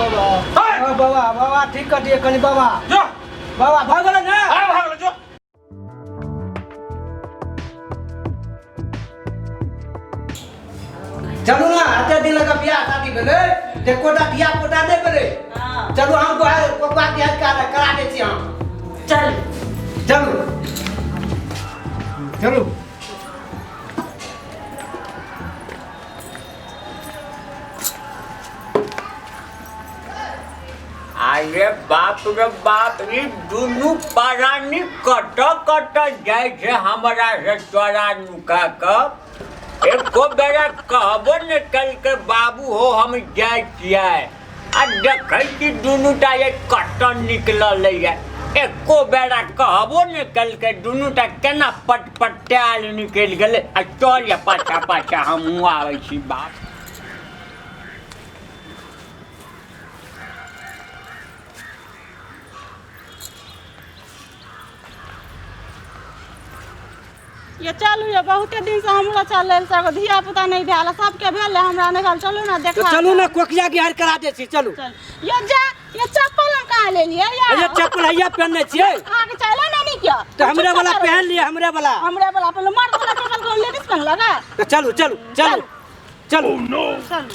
बाबा बाबा बाबा ठीक कर दिए कनी बाबा जो बाबा भागल ना भागल जो चलो ना आते दिन लगा बियाह शादी भेले जे कोटा दिया कोटा दे भेले हां चलो हमको कोका के करा दे छी हम चल चलो चलो अरे बाप रे बाप रे दुनू परानी कट जाए छे हमरा से तोरा नुका क एको बेरा कहबो ने कल के बाबू हो हम जाए छियै आ देखै छी दुनूटा ये कटन निकलल है एको बेरा कहबो ने कल के दुनूटा केना पटपटाल निकल गेलै आ चल पाछा पाछा हमहूँ आबै छी बाप ये चलू ये बहुते दिन से हमरा चलल सब धिया पुता नहीं भेल सबके भेल हमरा नहीं भेल चलू ना देखा तो चलू ना कोकिया के हार करा दे छी चलू ये जा ये चप्पल हम कहां ले लिए ये चप्पल हैया पहनने छियै आगे चलो ना नहीं क्या तो हमरे वाला पहन लिए हमरे वाला पहले मर्द वाला चप्पल को लेडीज पहन लगा तो चलू चलू चलू चलू नो चलू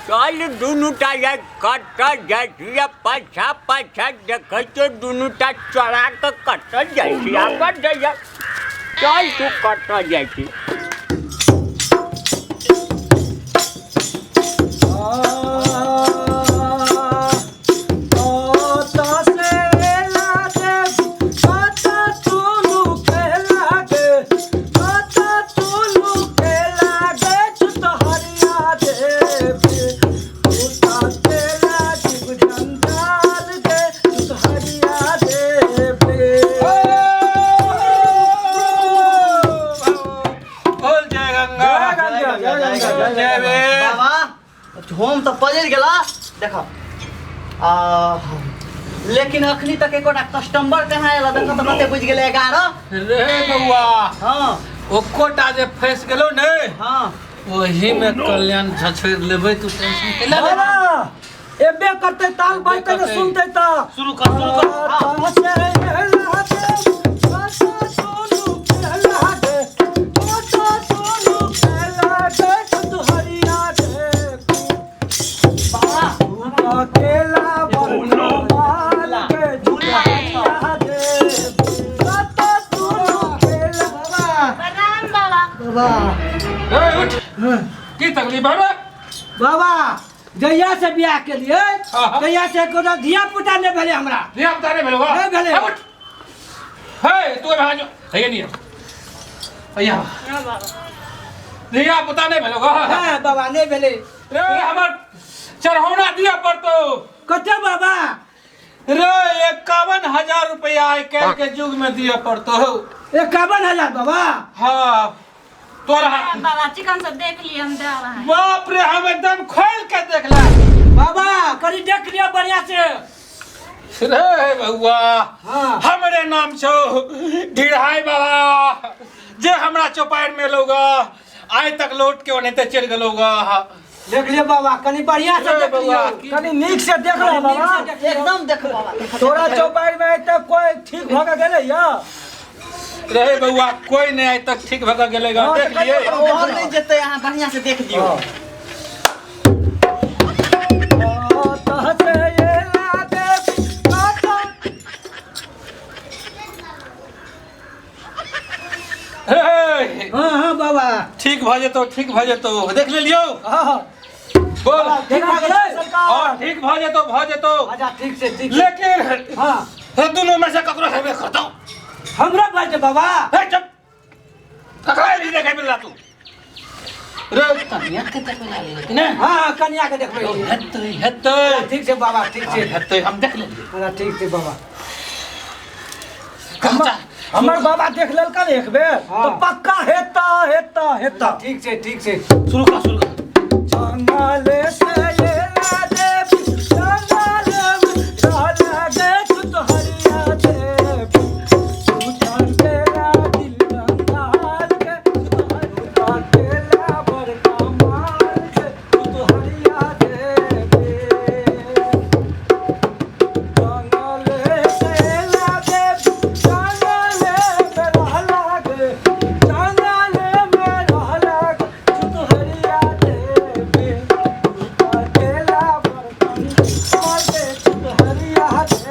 चल दुनूटा ये कट जाए पाछा पाछा देखे तो दुनूटा चढ़ा के कट जाए आगे जाइए चल तू कट जाए होम तो पजर गेला देखो लेकिन अखनी तक एकोटा कस्टमर कहाँ आयल देखो तो कते बुझ गेले 11 रे बउआ हां ओकोटा जे फंस गेलो ने हां वही में कल्याण झछड़ लेबै तू टेंशन के ले एबे करते ताल बाज के सुनते त शुरू कर की तकलीफ है बाबा जहिया से बियाह के लिए तहिया से कोनो धिया पुता नहीं भेले हमरा धिया पुता नहीं भेलो नहीं भेले हे तू भाग जो है नहीं भैया धिया पुता नहीं भेलो हां बाबा नहीं भेले रे हमर चढ़ौना दिया पड़तो कते बाबा रे 51,000 रुपया आय कैल के युग में दिया पड़तो 51,000 बाबा हां तोरा बाबा चिकन सब देख लिए हम दे रहे हैं बाप रे हम एकदम खोल के देखला बाबा करी देख लिया बढ़िया से रे बउआ हां हमरे नाम छो ढिढ़ाई बाबा जे हमरा चौपाड़ में लोगा आय तक लौट के ओने ते चल गेलोगा देख लिया बाबा कनी बढ़िया से देख लिया कनी नीक से देख लो बाबा एकदम देख बाबा तोरा चौपाड़ में त कोई ठीक भ गेले या रे बउआ कोई नहीं आय तक ठीक भगा गेलेगा देख लिए और नहीं जेते यहां बढ़िया से देख दियो हां बाबा ठीक भ जेतो देख ले लियो हां बोल ठीक भ गेले सरकार हां ठीक भ जेतो अच्छा ठीक से ठीक लेकिन हां दोनों में से ककरो हेबे करतो हमरा बात बाबा हे चुप ककरा नहीं देखे मिलला तू रे कन्या के देखला लेकिन हां कन्या के देखबै हेतै ठीक से बाबा ठीक से हेतै हम देख लेलिए हां ठीक से बाबा कहाँ हमर बाबा देख लेल कर एक बेर तो पक्का हेतै हेता हेता ठीक से शुरू कर जंगल से ले ला देव जंगल में रहला गे तू तो हरिया देव तू चंदेला दिल रंगाल के तू तो हरिया बड़का माल के तू तो हरिया देव जंगल से ला देव जंगल में रहला गे जंगल में रहला गे तू तो हरिया देव तू अकेला बरतन मार दे तू तो हरिया देव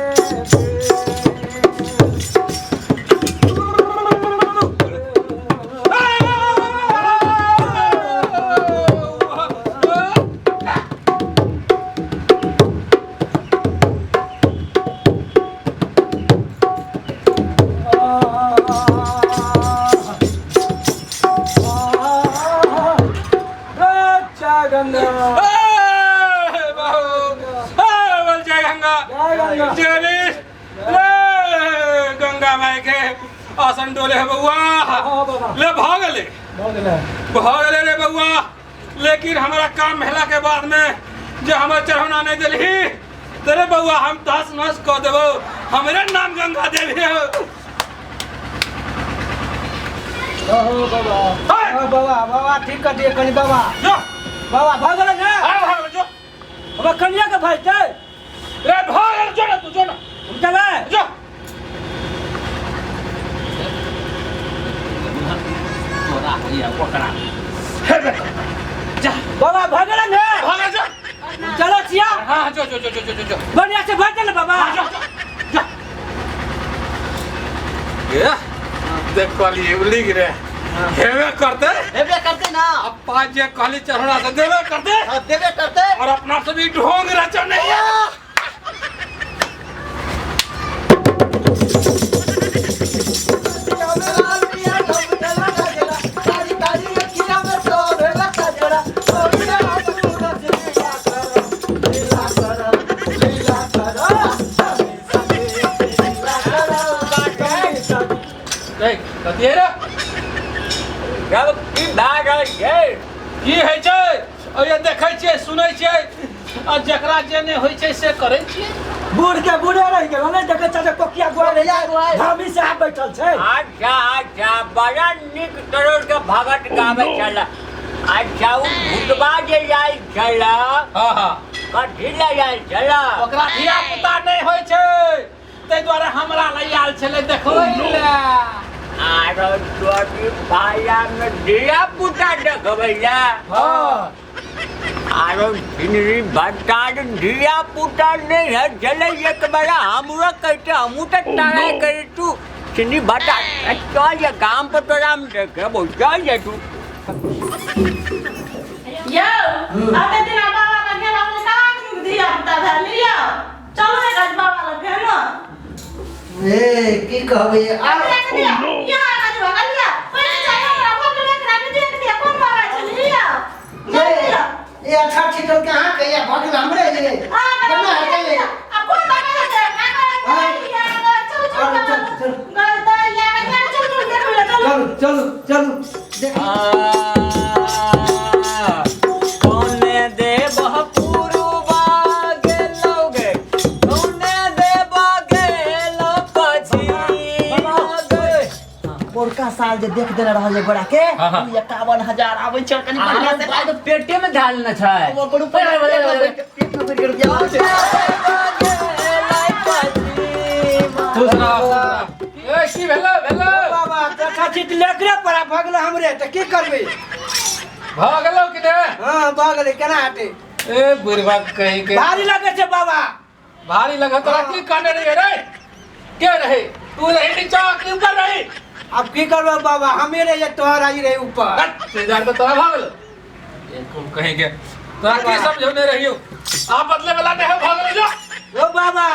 गंगा माई के आसन डोले है बउआ ले भागले रे बउआ। लेकिन हमारा काम महिला के बाद में जो हमारे चढ़ौना नहीं दिली तेरे बउआ हम तहस नहस कह देबो। हमारे नाम गंगा देवी है। बाबा ठीक कर दिए कनी बाबा जो बाबा भागल ना भाग जो अब कन्या के भाई जाए रे भाग जो ना तू जो ना जगह जो बाबा भागल ना भाग जो चलो चिया हाँ जो बढ़िया से भाग चल बाबा जा ये देख वाली उली गिरे हेवे करते ना अब पाँच जे काली चढ़ना से देवे करते और अपना सभी ढोंग रचो नहीं है। कतिएरा जब की भाग है की है छै और ये देखै छै सुनै छै आ जकरा जे ने होय छै से करै छै। बूढ़ के बूढ़े रह गेल नहीं देखे चाचा कोकिया गोर धामी साहब बैठल छै। अच्छा बड़ा निक तरह के भगत गावे चला। अच्छा वो भूतबा जे जाय चला हां कथी ले जाय चला ओकरा धिया पुता नहीं होय छै तै द्वारा हमरा लई आल छले देखो ले आरो तोरी पाया में दिया पुता देखबैया हां आरो जिनरी भट्टार दिया पुता नहीं है चले एक बड़ा हमरो कहते हमू त तारा करे तू चिनी भट्टा चल ये काम पर तो राम देखे बोल चल ये तू यो आते दिन बाबा का घेर हमने कहां दिया पुता था लिया चलो रे गज बाबा ला भेनो ए की कहबे आ यहाँ गज बाबा लिया पहले चाहिए हमरा को लेके रात देख दिया कौन बाबा चल लिया ये अच्छा छिटल कहां के ये भगल हमरे ये केना है ये अब कौन बाबा है का लिया चल गल तो या चल चलो कौने दे बहपुरुबा गेलोगे कौने दे बागेलो कजी पोरका साल जे देख देले रहल जे गोरा के 51,000 आबै छै कनी बढ़िया से तो पेटे में डाल न छै वो बड़ू पेट में फिर रुपया आबै छै दूसरा ए की भेलो बाबा देखा छिट लेकरे पड़ा भगल हमरे त की करबे भागलो कि ने हां भगले केना हटे ए बुढ़वा कहीं के भारी लगे छै बाबा भारी लगा तोरा की काने रही रे के रहे तू रही नीचा के ऊपर रही अब की करबे बाबा हमे रे ये तोहर आई रहे ऊपर ते जान तो तोरा भागल एक कहीं के तोरा की समझौने रहियो आप बदले वाला नहीं हो भागल जो ओ बाबा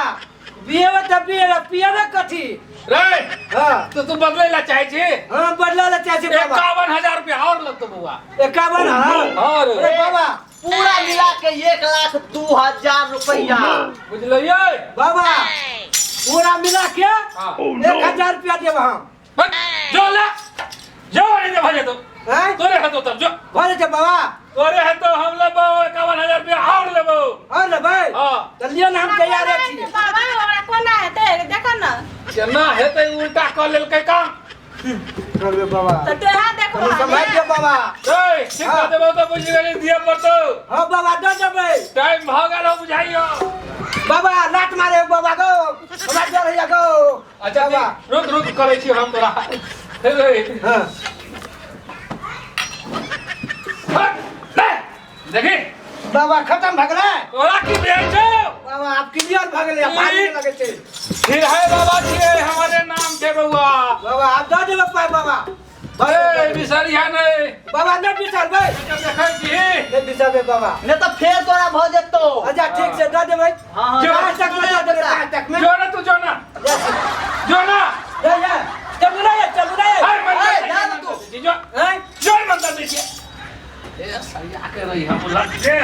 बिहेवे त बिहेवे पिएवे कथी रे हां तो तू बदले ला चाहे छी हां बदला ले चाहे छै बाबा 51,000 रुपया और लगतो बुआ 51 हां और ए बाबा पूरा मिला के 1,02,000 रुपया बुझलो ये बाबा पूरा मिला के हां 1000 रुपया देब हम जो ला जो नहीं दे भजे तो हैं तोरे है तो तब जो बोले जे बाबा तोरे है तो हम लेबो 51,000 रुपया और लेबो। और ले भाई हां चलिए ना हम तैयार छी बाबा हमरा कोना हेतै देखो ना केना हेतै उल्टा क लेलकै काम। करबे बाबा तो तेहा देखो तनी समझ के बाबा ए ठीक देबो तो बुझि गेली दिए पड़तो। हां बाबा दे देबै टाइम भ गेल बुझाइयो। बाबा लात मारे बाबा गो हमरा डर है गो। अच्छा बाबा रुक रुक करै छी हम तोरा। हे रे हां ले देखी बाबा खत्म भ गेलै तोरा की भेल छौ। बाबा आप क्लियर भ गेलै भागे लगे छै फिर है बाबा छियै हमारे नाम के बउआ। बाबा आप दे देबै पाइ बाबा अरे बिसरिया नहीं बाबा न बिचार भाई देखै छी ने बिचार बाबा नहीं तो फिर तोरा भ जेतो। अच्छा ठीक से दे देबै हाँ, हाँ, जो जो- आज तक में दे देबै आज तक में जो ना तू जो ना जो ना जा चलू रे हाय मंदिर ए, देखिए, जा ना मंदिर तू। देखिए, जो हैं जो मंदिर देखिए। ए सरिया के रही हम लग के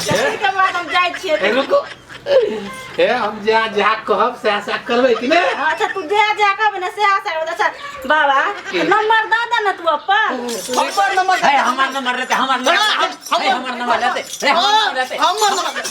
जल्दी के बाद हम जाय छियै ए रुको ए हम जा जा कहब से ऐसा करबै कि ने। अच्छा तू जा कहबे ना से आशा अच्छा बाबा नंबर दे दे ना तू अपन हमर नंबर है हमार नंबर लेते हमार नंबर लेते हमार नंबर लेते रे हमार नंबर लेते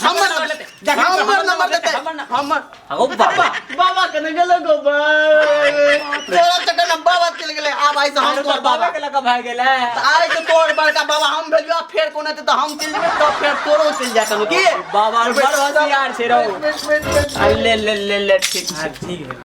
हमर नंबर लेते हमर ओ बाबा बाबा कने गेलो गो भाई तोरा चक्कर में बाबा चल गेले अब आई से हम हम तोर तो बाबा बाबा के लगा भाग गेले। आए तो तोर बड़का बाबा हम भेलियो फिर कोने तो हम चल जेबे तो फिर तोरो चल जात की बाबा बड़ होशियार छे रहो। वेट ले ले ले ले ठीक है ठीक है।